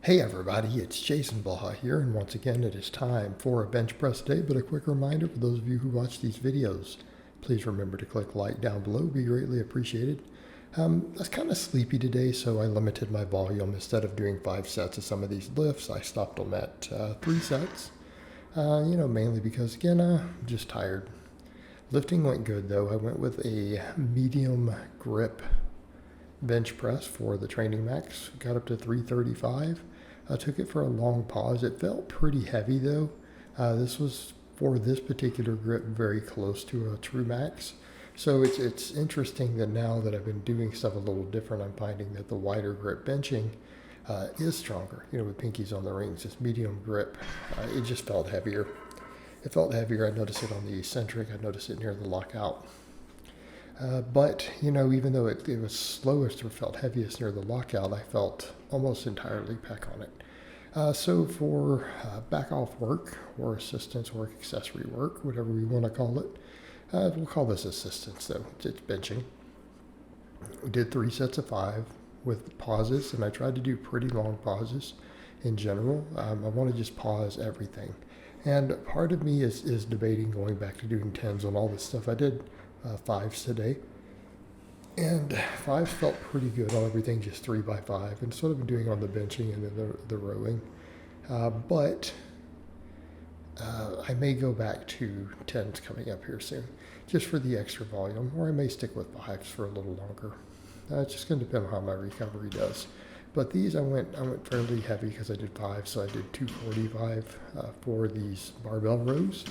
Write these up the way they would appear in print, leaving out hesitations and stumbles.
Hey everybody, it's Jason Blaha here, and once again it is time for a bench press day, but a quick reminder for those of you who watch these videos, please remember to click like down below, be greatly appreciated. I was kind of sleepy today, so I limited my volume. Instead of doing 5 sets of some of these lifts, I stopped them at 3 sets, mainly because, again, I'm just tired. Lifting went good though. I went with a medium grip bench press for the training max, got up to 335. I took it for a long pause. It felt pretty heavy though. This was for this particular grip very close to a true max. So it's interesting that now that I've been doing stuff a little different, I'm finding that the wider grip benching is stronger. With pinkies on the rings, this medium grip, it just felt heavier. It felt heavier. I noticed it on the eccentric. I noticed it near the lockout. But even though it was slowest or felt heaviest near the lockout, I felt almost entirely pec on it. So for back off work or assistance work, accessory work, whatever we want to call it, we'll call this assistance though. It's benching. We did 3 sets of 5 with pauses, and I tried to do pretty long pauses in general. I want to just pause everything. And part of me is debating going back to doing 10s on all this stuff. I did 5s today, and 5s felt pretty good on everything, just 3 by 5, and sort of doing on the benching and then the rowing. But I may go back to 10s coming up here soon, just for the extra volume, or I may stick with 5s for a little longer. It's just going to depend on how my recovery does. But these I went fairly heavy because I did 5, so I did 245 for these barbell rows,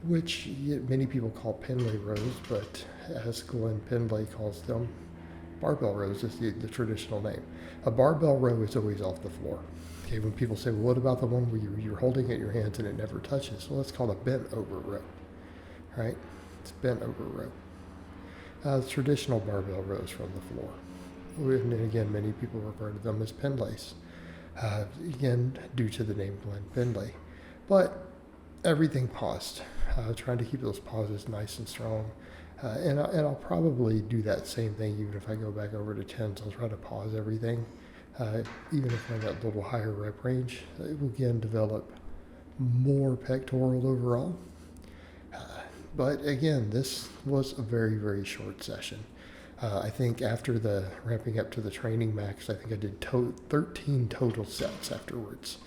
which many people call Pendlay rows, but as Glenn Pendlay calls them, barbell rows is the traditional name. A barbell row is always off the floor. Okay, when people say, well, what about the one where you're holding it in your hands and it never touches? Well, that's called a bent over row, right? It's bent over row. The traditional barbell rows from the floor. And again, many people refer to them as Pendlays, again, due to the name Glenn Pendlay. But everything paused, trying to keep those pauses nice and strong. And I'll probably do that same thing even if I go back over to 10s. I'll try to pause everything, even if I'm at a little higher rep range. It will again develop more pectoral overall. But again, this was a very, very short session. I think after the ramping up to the training max, I think I did 13 total sets afterwards,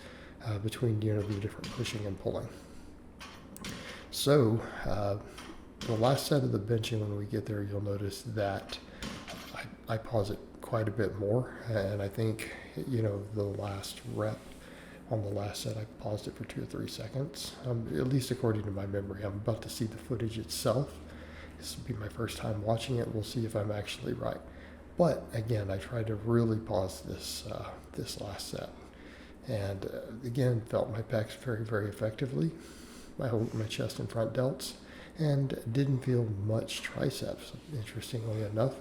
between the different pushing and pulling. So the last set of the benching, when we get there, you'll notice that I pause it quite a bit more, and I think the last rep on the last set, I paused it for 2 or 3 seconds, at least according to my memory. I'm about to see the footage itself. This will be my first time watching it. We'll see if I'm actually right. But again, I tried to really pause this last set, and again, felt my pecs very, very effectively. My chest and front delts, and didn't feel much triceps, interestingly enough.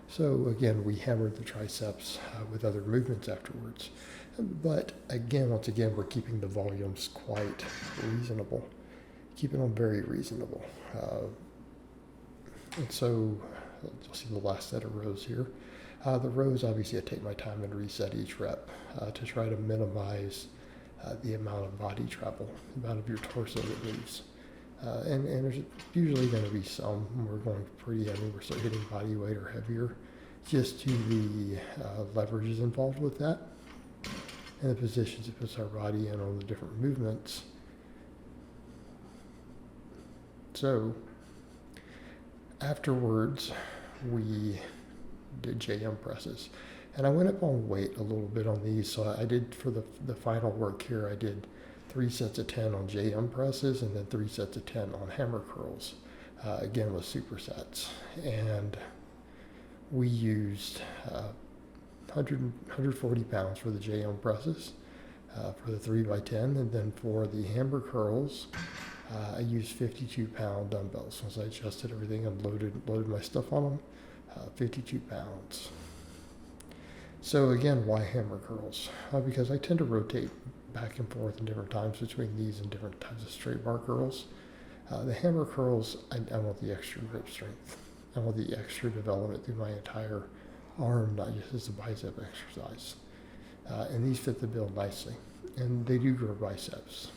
So again, we hammered the triceps with other movements afterwards. But again, once again, we're keeping the volumes quite reasonable, keeping them very reasonable. And so you'll see the last set of rows here. The rows, obviously, I take my time and reset each rep to try to minimize the amount of body travel, the amount of your torso that leaves. And there's usually going to be some. We're going pretty heavy. We're still hitting body weight or heavier, just to the leverages involved with that and the positions it puts our body in on the different movements. So afterwards, we did JM presses. And I went up on weight a little bit on these. So I did, for the final work here, I did 3 sets of 10 on JM presses and then 3 sets of 10 on hammer curls, again with supersets. And we used 140 pounds for the JM presses, for the 3 by 10, and then for the hammer curls, I used 52-pound dumbbells. Once I adjusted everything and loaded my stuff on them, 52 pounds. So again, why hammer curls? Because I tend to rotate back and forth in different times between these and different types of straight bar curls. The hammer curls, I want the extra grip strength. I want the extra development through my entire arm, not just as a bicep exercise. And these fit the bill nicely. And they do grow biceps.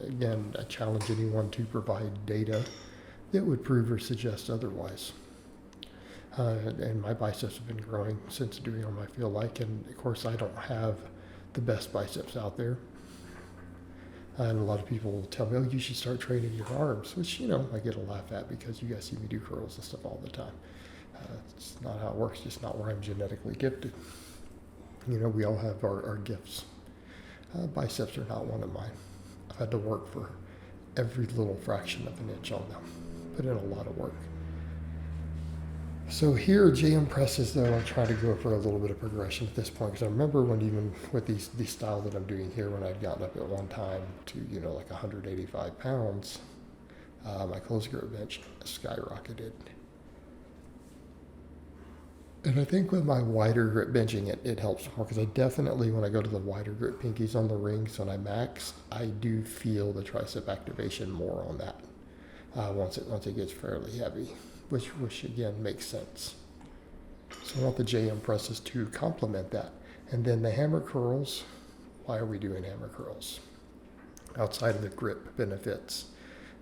Again, I challenge anyone to provide data that would prove or suggest otherwise. And my biceps have been growing since doing them, I feel like. And of course, I don't have the best biceps out there. And a lot of people will tell me, oh, you should start training your arms, which, I get a laugh at because you guys see me do curls and stuff all the time. It's not how it works, just not where I'm genetically gifted. We all have our gifts. Biceps are not one of mine. I've had to work for every little fraction of an inch on them. Put in a lot of work. So here, JM presses, though, I'm trying to go for a little bit of progression at this point, because I remember when even with these style that I'm doing here, when I'd gotten up at one time to, like 185 pounds, my closed grip bench skyrocketed. And I think with my wider grip benching, it helps more, because I definitely, when I go to the wider grip pinkies on the rings, when I max, I do feel the tricep activation more on that once it gets fairly heavy, which again makes sense. So I want the JM presses to complement that. And then the hammer curls, why are we doing hammer curls? Outside of the grip benefits,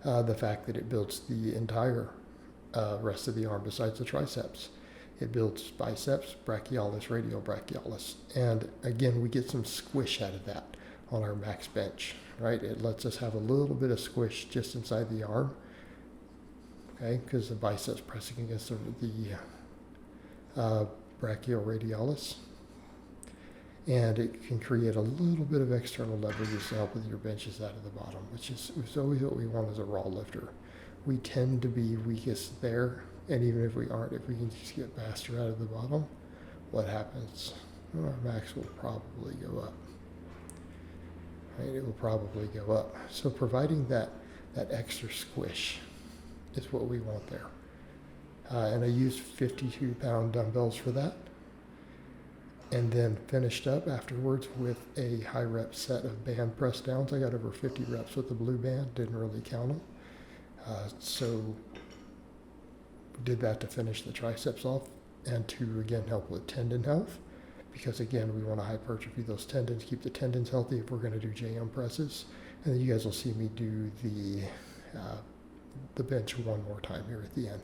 the fact that it builds the entire rest of the arm besides the triceps. It builds biceps, brachialis, radial brachialis. And again, we get some squish out of that on our max bench, right? It lets us have a little bit of squish just inside the arm, okay? Because the biceps pressing against the brachioradialis. And it can create a little bit of external leverage to help with your benches out of the bottom, which is always what we want as a raw lifter. We tend to be weakest there. And even if we aren't, if we can just get faster out of the bottom, what happens? Well, our max will probably go up. Right? It will probably go up. So providing that extra squish is what we want there. And I used 52-pound dumbbells for that. And then finished up afterwards with a high rep set of band press downs. I got over 50 reps with the blue band, didn't really count them. So did that to finish the triceps off and to, again, help with tendon health, because, again, we want to hypertrophy those tendons, keep the tendons healthy if we're going to do JM presses. And then you guys will see me do the bench one more time here at the end.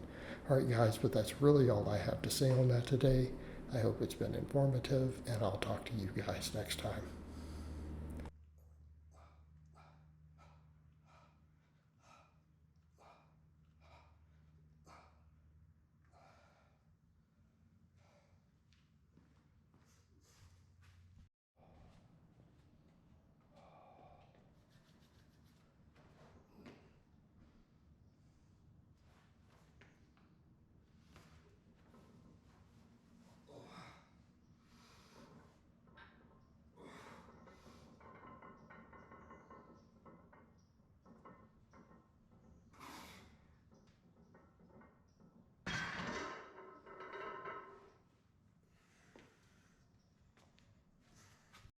All right, guys, but that's really all I have to say on that today. I hope it's been informative, and I'll talk to you guys next time.